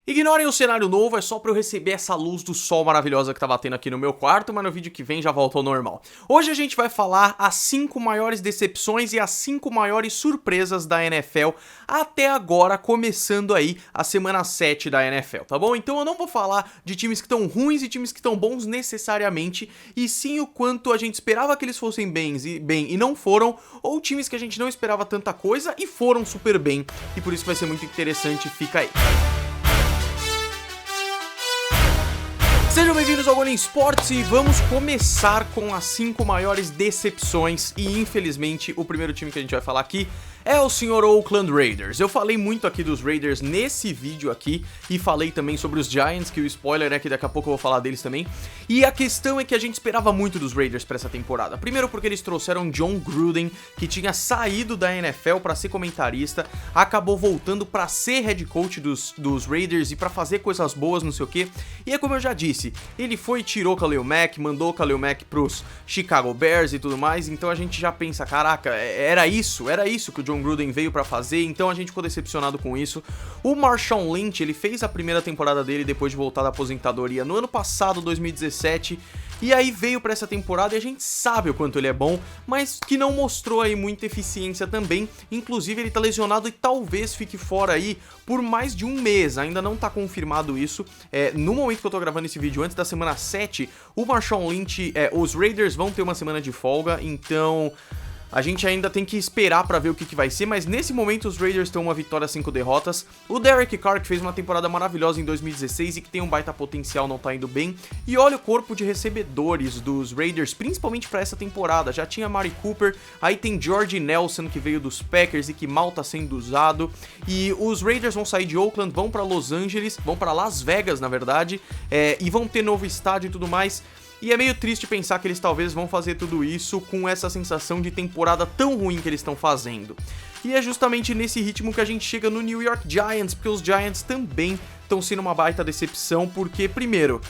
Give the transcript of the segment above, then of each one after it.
Ignorem o cenário novo, é só pra eu receber essa luz do sol maravilhosa que tá batendo aqui no meu quarto, mas no vídeo que vem já volta ao normal. Hoje a gente vai falar as 5 maiores decepções e as 5 maiores surpresas da NFL até agora, começando aí a semana 7 da NFL, tá bom? Então eu não vou falar de times que estão ruins e times que estão bons necessariamente, e sim o quanto a gente esperava que eles fossem bem e não foram, ou times que a gente não esperava tanta coisa e foram super bem, e por isso vai ser muito interessante, fica aí. Sejam bem-vindos ao Golem Sports e vamos começar com as 5 maiores decepções e infelizmente o primeiro time que a gente vai falar aqui é o senhor Oakland Raiders. Eu falei muito aqui dos Raiders nesse vídeo aqui e falei também sobre os Giants, que o spoiler é que daqui a pouco eu vou falar deles também. E a questão é que a gente esperava muito dos Raiders para essa temporada. Primeiro porque eles trouxeram John Gruden, que tinha saído da NFL para ser comentarista, acabou voltando para ser head coach dos Raiders e para fazer coisas boas, não sei o que. E é como eu já disse, ele foi e tirou Khalil Mack, mandou Khalil Mack pros Chicago Bears e tudo mais, então a gente já pensa, caraca, era isso que o John Gruden veio pra fazer, então a gente ficou decepcionado com isso. O Marshawn Lynch, ele fez a primeira temporada dele depois de voltar da aposentadoria no ano passado, 2017, e aí veio pra essa temporada e a gente sabe o quanto ele é bom, mas que não mostrou aí muita eficiência também, inclusive ele tá lesionado e talvez fique fora aí por mais de um mês, ainda não tá confirmado isso. No momento que eu tô gravando esse vídeo, antes da semana 7, o Marshawn Lynch, os Raiders vão ter uma semana de folga, então a gente ainda tem que esperar pra ver o que vai ser, mas nesse momento os Raiders estão uma vitória, 5 derrotas. O Derek Carr, que fez uma temporada maravilhosa em 2016 e que tem um baita potencial, não tá indo bem. E olha o corpo de recebedores dos Raiders, principalmente pra essa temporada. Já tinha Amari Cooper, aí tem Jordy Nelson, que veio dos Packers e que mal tá sendo usado. E os Raiders vão sair de Oakland, vão pra Los Angeles, vão pra Las Vegas, na verdade, e vão ter novo estádio e tudo mais. E é meio triste pensar que eles talvez vão fazer tudo isso com essa sensação de temporada tão ruim que eles estão fazendo. E é justamente nesse ritmo que a gente chega no New York Giants, porque os Giants também estão sendo uma baita decepção, porque, primeiro,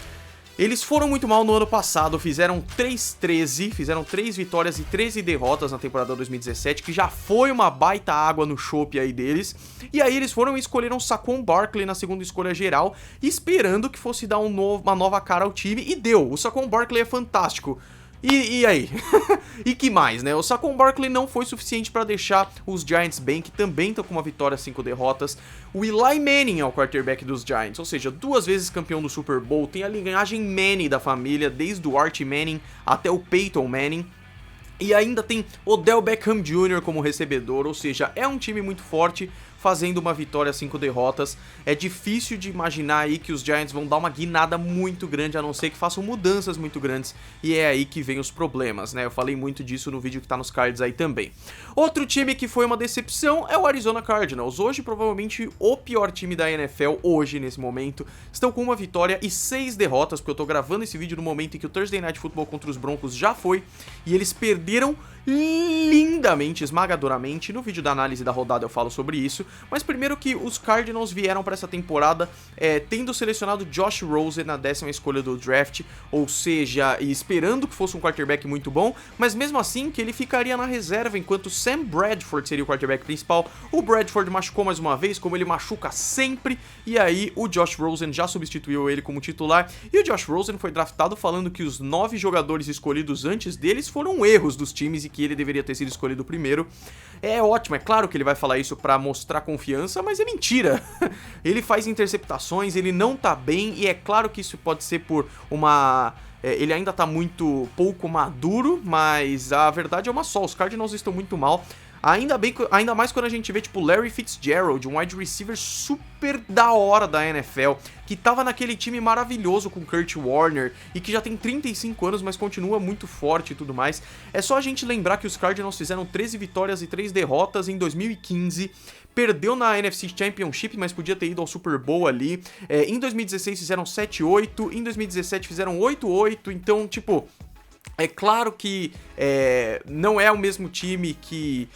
eles foram muito mal no ano passado, fizeram 3-13, fizeram 3 vitórias e 13 derrotas na temporada 2017, que já foi uma baita água no chope aí deles. E aí eles foram e escolheram Saquon Barkley na segunda escolha geral, esperando que fosse dar uma nova cara ao time, e deu. O Saquon Barkley é fantástico. E aí? E que mais, né? O Saquon Barkley não foi suficiente para deixar os Giants bem, que também estão com uma vitória, 5 derrotas. O Eli Manning é o quarterback dos Giants, ou seja, 2 vezes campeão do Super Bowl, tem a linhagem Manning da família, desde o Archie Manning até o Peyton Manning. E ainda tem Odell Beckham Jr. como recebedor, ou seja, é um time muito forte, fazendo uma vitória, 5 derrotas. É difícil de imaginar aí que os Giants vão dar uma guinada muito grande, a não ser que façam mudanças muito grandes, e é aí que vem os problemas, né? Eu falei muito disso no vídeo que tá nos cards aí também. Outro time que foi uma decepção é o Arizona Cardinals. Hoje, provavelmente, o pior time da NFL, hoje, nesse momento. Estão com uma vitória e 6 derrotas, porque eu tô gravando esse vídeo no momento em que o Thursday Night Football contra os Broncos já foi, e eles perderam lindamente, esmagadoramente. No vídeo da análise da rodada eu falo sobre isso, mas primeiro que os Cardinals vieram para essa temporada tendo selecionado Josh Rosen na 10ª escolha do draft, ou seja, esperando que fosse um quarterback muito bom, mas mesmo assim que ele ficaria na reserva enquanto Sam Bradford seria o quarterback principal. O Bradford machucou mais uma vez, como ele machuca sempre, e aí o Josh Rosen já substituiu ele como titular, e o Josh Rosen foi draftado falando que os 9 jogadores escolhidos antes deles foram erros dos times e que ele deveria ter sido escolhido primeiro. É ótimo, é claro que ele vai falar isso pra mostrar confiança, mas é mentira. Ele faz interceptações, ele não tá bem, e é claro que isso pode ser por uma... ele ainda tá muito pouco maduro, mas a verdade é uma só, os Cardinals estão muito mal. Ainda mais quando a gente vê, tipo, Larry Fitzgerald, um wide receiver super da hora da NFL, que tava naquele time maravilhoso com Kurt Warner, e que já tem 35 anos, mas continua muito forte e tudo mais. É só a gente lembrar que os Cardinals fizeram 13 vitórias e 3 derrotas em 2015, perdeu na NFC Championship, mas podia ter ido ao Super Bowl ali. Em 2016 fizeram 7-8, em 2017 fizeram 8-8, então, tipo... É claro que não é o mesmo time que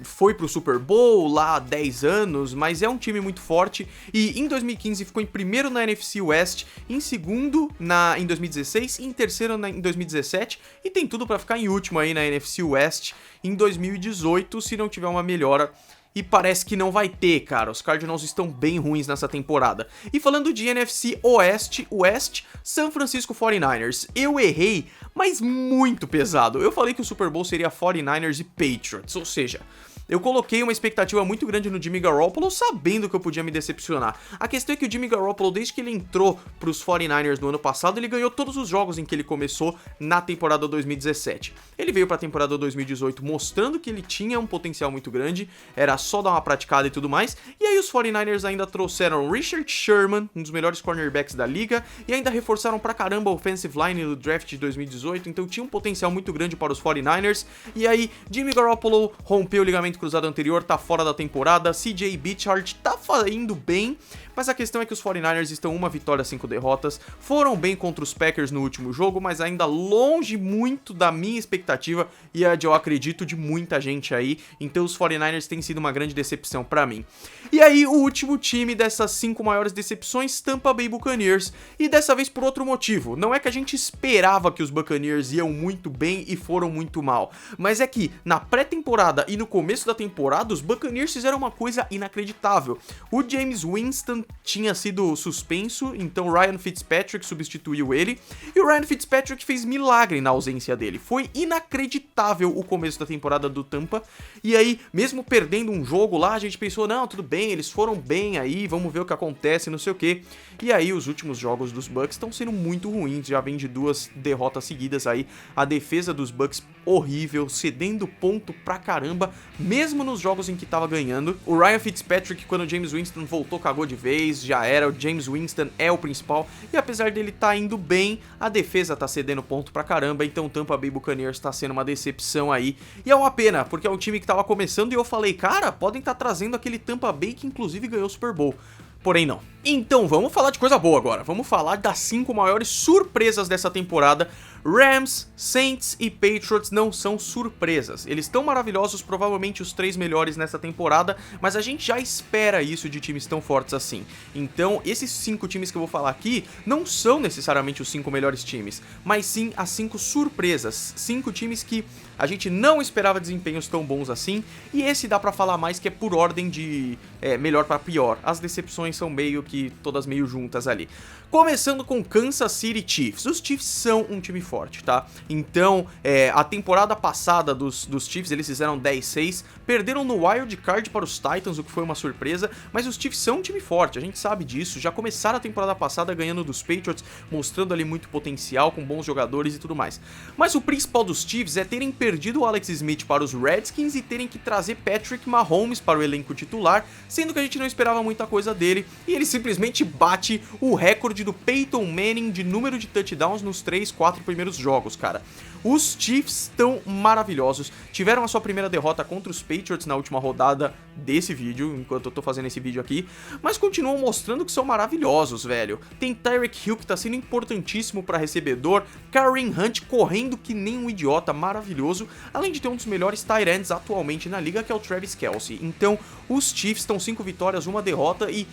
foi pro Super Bowl lá há 10 anos, mas é um time muito forte, e em 2015 ficou em primeiro na NFC West, em segundo em 2016 e em terceiro em 2017, e tem tudo pra ficar em último aí na NFC West em 2018, se não tiver uma melhora. e parece que não vai ter, cara. Os Cardinals estão bem ruins nessa temporada. E falando de NFC West, San Francisco 49ers. Eu errei, mas muito pesado. Eu falei que o Super Bowl seria 49ers e Patriots, ou seja, eu coloquei uma expectativa muito grande no Jimmy Garoppolo, sabendo que eu podia me decepcionar. A questão é que o Jimmy Garoppolo, desde que ele entrou pros 49ers no ano passado, ele ganhou todos os jogos em que ele começou na temporada 2017. Ele veio pra temporada 2018 mostrando que ele tinha um potencial muito grande, era só dar uma praticada e tudo mais, e aí os 49ers ainda trouxeram Richard Sherman, um dos melhores cornerbacks da liga, e ainda reforçaram pra caramba a offensive line no draft de 2018, então tinha um potencial muito grande para os 49ers, e aí Jimmy Garoppolo rompeu o ligamento cruzado anterior, tá fora da temporada, CJ Beathard tá indo bem, mas a questão é que os 49ers estão 1 vitória, 5 derrotas, foram bem contra os Packers no último jogo, mas ainda longe muito da minha expectativa e a de, eu acredito, de muita gente aí, então os 49ers têm sido uma grande decepção pra mim. E aí o último time dessas 5 maiores decepções, Tampa Bay Buccaneers, e dessa vez por outro motivo, não é que a gente esperava que os Buccaneers iam muito bem e foram muito mal, mas é que na pré-temporada e no começo da temporada, os Buccaneers fizeram uma coisa inacreditável. O James Winston tinha sido suspenso, então Ryan Fitzpatrick substituiu ele, e o Ryan Fitzpatrick fez milagre na ausência dele. Foi inacreditável o começo da temporada do Tampa, e aí, mesmo perdendo um jogo lá, a gente pensou, não, tudo bem, eles foram bem aí, vamos ver o que acontece, não sei o que. E aí, os últimos jogos dos Bucs estão sendo muito ruins, já vem de 2 derrotas seguidas aí, a defesa dos Bucs horrível, cedendo ponto pra caramba, mesmo nos jogos em que tava ganhando. O Ryan Fitzpatrick, quando o James Winston voltou, cagou de vez, já era, o James Winston é o principal, e apesar dele tá indo bem, a defesa tá cedendo ponto pra caramba, então o Tampa Bay Buccaneers tá sendo uma decepção aí, e é uma pena, porque é um time que tava começando e eu falei, cara, podem tá trazendo aquele Tampa Bay que inclusive ganhou o Super Bowl. Porém não. Então vamos falar de coisa boa agora, vamos falar das 5 maiores surpresas dessa temporada. Rams, Saints e Patriots não são surpresas, eles estão maravilhosos, provavelmente os 3 melhores nessa temporada, mas a gente já espera isso de times tão fortes assim. Então esses 5 times que eu vou falar aqui não são necessariamente os 5 melhores times, mas sim as 5 surpresas, 5 times que a gente não esperava desempenhos tão bons assim, e esse dá pra falar mais que é por ordem de melhor pra pior, as decepções são meio que todas meio juntas ali. Começando com Kansas City Chiefs. Os Chiefs são um time forte, tá? Então, a temporada passada dos Chiefs, eles fizeram 10-6, perderam no Wild Card para os Titans, o que foi uma surpresa, mas os Chiefs são um time forte, a gente sabe disso, já começaram a temporada passada ganhando dos Patriots, mostrando ali muito potencial, com bons jogadores e tudo mais. Mas o principal dos Chiefs é terem perdido o Alex Smith para os Redskins e terem que trazer Patrick Mahomes para o elenco titular, sendo que a gente não esperava muita coisa dele, e ele simplesmente bate o recorde do Peyton Manning de número de touchdowns nos 3-4 primeiros jogos, cara. Os Chiefs estão maravilhosos, tiveram a sua primeira derrota contra os Patriots na última rodada desse vídeo, enquanto eu tô fazendo esse vídeo aqui, mas continuam mostrando que são maravilhosos, velho. Tem Tyreek Hill que tá sendo importantíssimo pra recebedor, Kareem Hunt correndo que nem um idiota, maravilhoso, além de ter um dos melhores tight ends atualmente na liga, que é o Travis Kelce. Então, os Chiefs estão 5 vitórias, 1 derrota e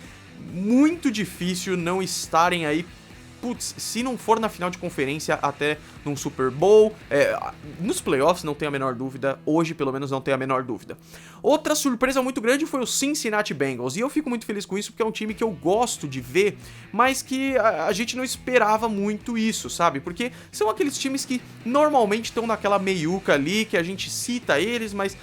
muito difícil não estarem aí, putz, se não for na final de conferência, até num Super Bowl, nos playoffs não tenho a menor dúvida, hoje pelo menos não tenho a menor dúvida. Outra surpresa muito grande foi o Cincinnati Bengals, e eu fico muito feliz com isso porque é um time que eu gosto de ver, mas que a gente não esperava muito isso, sabe? Porque são aqueles times que normalmente estão naquela meiuca ali, que a gente cita eles, mas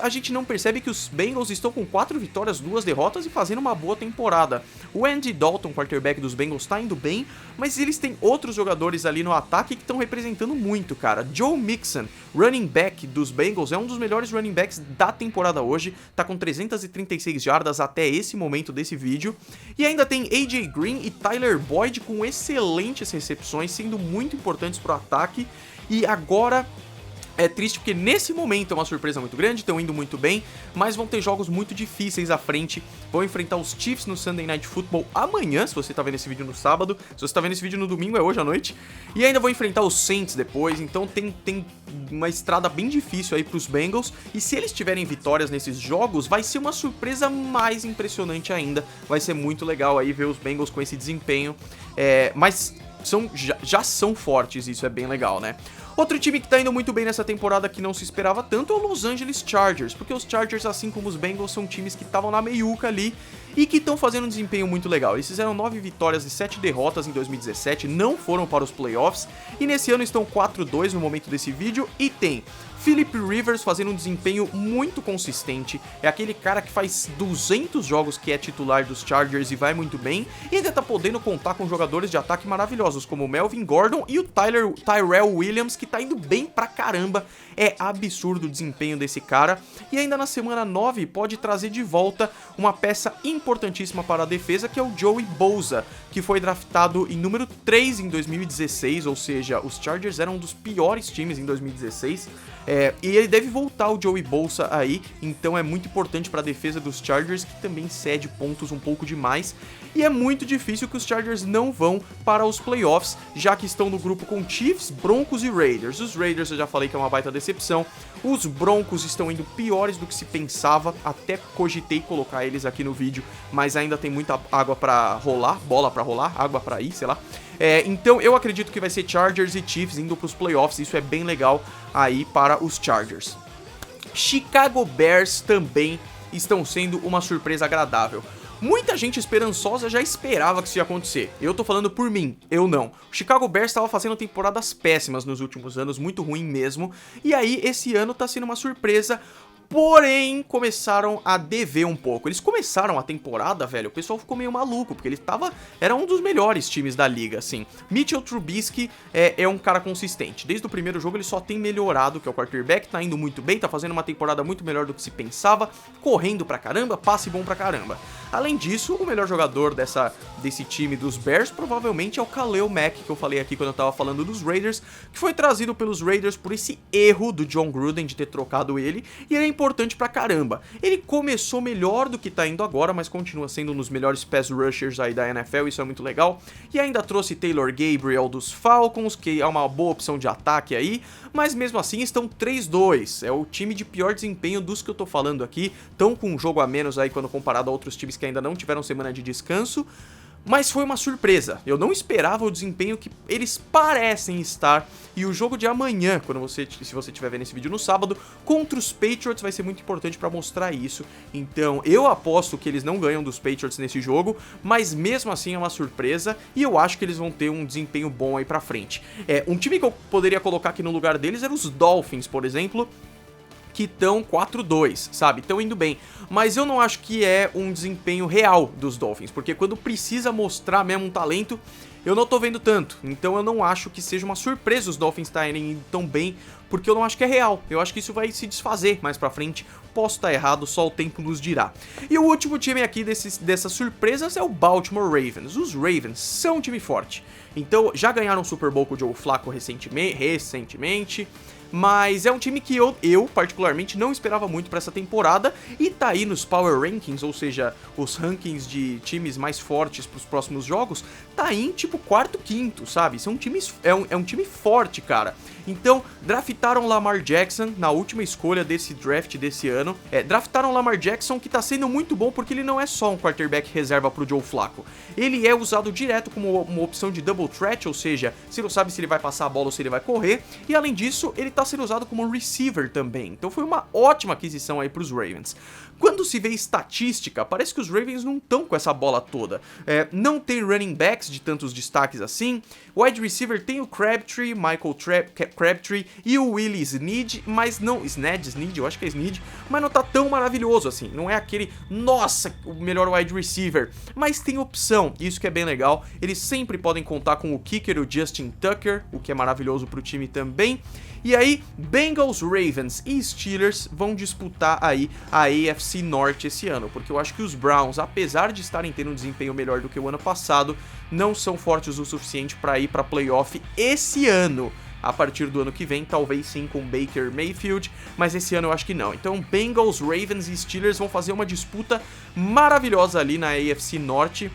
a gente não percebe que os Bengals estão com 4 vitórias, 2 derrotas e fazendo uma boa temporada. O Andy Dalton, quarterback dos Bengals, tá indo bem, mas eles têm outros jogadores ali no ataque que estão representando muito, cara. Joe Mixon, running back dos Bengals, é um dos melhores running backs da temporada hoje, tá com 336 jardas até esse momento desse vídeo. E ainda tem AJ Green e Tyler Boyd com excelentes recepções, sendo muito importantes pro ataque. E agora é triste porque nesse momento é uma surpresa muito grande, estão indo muito bem, mas vão ter jogos muito difíceis à frente. Vão enfrentar os Chiefs no Sunday Night Football amanhã, se você tá vendo esse vídeo no sábado. Se você tá vendo esse vídeo no domingo, é hoje à noite. E ainda vão enfrentar os Saints depois, então tem uma estrada bem difícil aí pros Bengals. E se eles tiverem vitórias nesses jogos, vai ser uma surpresa mais impressionante ainda. Vai ser muito legal aí ver os Bengals com esse desempenho, mas já são fortes, isso é bem legal, né? Outro time que tá indo muito bem nessa temporada que não se esperava tanto é o Los Angeles Chargers, porque os Chargers, assim como os Bengals, são times que estavam na meiuca ali e que estão fazendo um desempenho muito legal. Eles fizeram 9 vitórias e 7 derrotas em 2017, não foram para os playoffs, e nesse ano estão 4-2 no momento desse vídeo, e tem Philip Rivers fazendo um desempenho muito consistente, é aquele cara que faz 200 jogos que é titular dos Chargers e vai muito bem, e ainda tá podendo contar com jogadores de ataque maravilhosos, como o Melvin Gordon e o Tyrell Williams, que tá indo bem pra caramba. É absurdo o desempenho desse cara, e ainda na semana 9 pode trazer de volta uma peça importantíssima para a defesa, que é o Joey Bosa, que foi draftado em número 3 em 2016, ou seja, os Chargers eram um dos piores times em 2016, e ele deve voltar, o Joey Bosa aí, então é muito importante para a defesa dos Chargers, que também cede pontos um pouco demais, e é muito difícil que os Chargers não vão para os playoffs, já que estão no grupo com Chiefs, Broncos e Raiders. Os Raiders eu já falei que é uma baita decepção, os Broncos estão indo piores do que se pensava, até cogitei colocar eles aqui no vídeo, mas ainda tem muita água para rolar, bola para rolar, água para ir, sei lá. Então eu acredito que vai ser Chargers e Chiefs indo para os playoffs, isso é bem legal aí para os Chargers. Chicago Bears também estão sendo uma surpresa agradável. Muita gente esperançosa já esperava que isso ia acontecer. Eu tô falando por mim, eu não. O Chicago Bears estava fazendo temporadas péssimas nos últimos anos, muito ruim mesmo. E aí, esse ano tá sendo uma surpresa. Porém, começaram a dever um pouco. Eles começaram a temporada, velho, o pessoal ficou meio maluco, porque era um dos melhores times da liga, assim. Mitchell Trubisky é um cara consistente. Desde o primeiro jogo ele só tem melhorado, que é o quarterback, tá indo muito bem, tá fazendo uma temporada muito melhor do que se pensava, correndo pra caramba, passe bom pra caramba. Além disso, o melhor jogador desse time dos Bears provavelmente é o Khalil Mack, que eu falei aqui quando eu tava falando dos Raiders, que foi trazido pelos Raiders por esse erro do John Gruden de ter trocado ele, e ele é importante pra caramba. Ele começou melhor do que tá indo agora, mas continua sendo um dos melhores pass rushers aí da NFL, isso é muito legal. E ainda trouxe Taylor Gabriel dos Falcons, que é uma boa opção de ataque aí, mas mesmo assim estão 3-2. É o time de pior desempenho dos que eu tô falando aqui, estão com um jogo a menos aí quando comparado a outros times que ainda não tiveram semana de descanso. Mas foi uma surpresa, eu não esperava o desempenho que eles parecem estar, e o jogo de amanhã, se você estiver vendo esse vídeo no sábado, contra os Patriots vai ser muito importante para mostrar isso. Então eu aposto que eles não ganham dos Patriots nesse jogo, mas mesmo assim é uma surpresa, e eu acho que eles vão ter um desempenho bom aí pra frente. Um time que eu poderia colocar aqui no lugar deles era os Dolphins, por exemplo, que estão 4-2, sabe? Estão indo bem. Mas eu não acho que é um desempenho real dos Dolphins, porque quando precisa mostrar mesmo um talento, eu não tô vendo tanto. Então eu não acho que seja uma surpresa os Dolphins estarem indo tão bem, porque eu não acho que é real. Eu acho que isso vai se desfazer mais pra frente. Posso estar errado, só o tempo nos dirá. E o último time aqui dessas surpresas é o Baltimore Ravens. Os Ravens são um time forte. Então já ganharam o Super Bowl com o Joe Flacco recentemente. Mas é um time que eu particularmente não esperava muito pra essa temporada, e tá aí nos Power Rankings, ou seja, os rankings de times mais fortes pros próximos jogos, tá aí em tipo quarto, quinto, sabe? É um time forte, cara. Então, draftaram Lamar Jackson na última escolha desse draft desse ano. Draftaram Lamar Jackson, que tá sendo muito bom porque ele não é só um quarterback reserva pro Joe Flacco. Ele é usado direto como uma opção de double threat, ou seja, você não sabe se ele vai passar a bola ou se ele vai correr. E além disso, ele tá sendo usado como um receiver também. Então foi uma ótima aquisição aí pros Ravens. Quando se vê estatística, parece que os Ravens não estão com essa bola toda. Não tem running backs de tantos destaques assim. Wide receiver tem o Crabtree, Michael Crabtree e o Willie Snead, mas não... Snead, eu acho que é Snead, mas não tá tão maravilhoso assim. Não é aquele, nossa, o melhor wide receiver. Mas tem opção, isso que é bem legal. Eles sempre podem contar com o kicker, o Justin Tucker, o que é maravilhoso pro time também. E aí, Bengals, Ravens e Steelers vão disputar aí a AFC Norte esse ano, porque eu acho que os Browns, apesar de estarem tendo um desempenho melhor do que o ano passado, não são fortes o suficiente para ir para playoff esse ano. A partir do ano que vem, talvez sim com Baker Mayfield, mas esse ano eu acho que não. Então, Bengals, Ravens e Steelers vão fazer uma disputa maravilhosa ali na AFC Norte.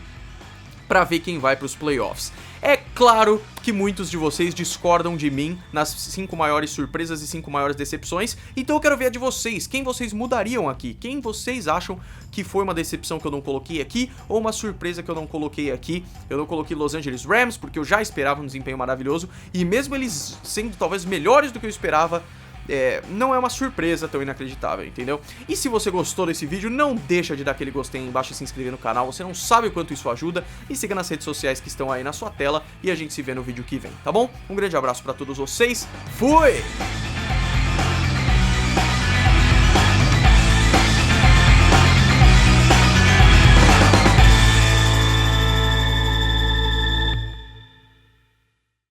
pra ver quem vai pros playoffs. É claro que muitos de vocês discordam de mim nas 5 maiores surpresas e 5 maiores decepções, então eu quero ver a de vocês, quem vocês mudariam aqui, quem vocês acham que foi uma decepção que eu não coloquei aqui, ou uma surpresa que eu não coloquei aqui. Eu não coloquei Los Angeles Rams, porque eu já esperava um desempenho maravilhoso, e mesmo eles sendo talvez melhores do que eu esperava, não é uma surpresa tão inacreditável, entendeu? E se você gostou desse vídeo, não deixa de dar aquele gostei aí embaixo e se inscrever no canal, você não sabe o quanto isso ajuda, e siga nas redes sociais que estão aí na sua tela, e a gente se vê no vídeo que vem, tá bom? Um grande abraço pra todos vocês, fui!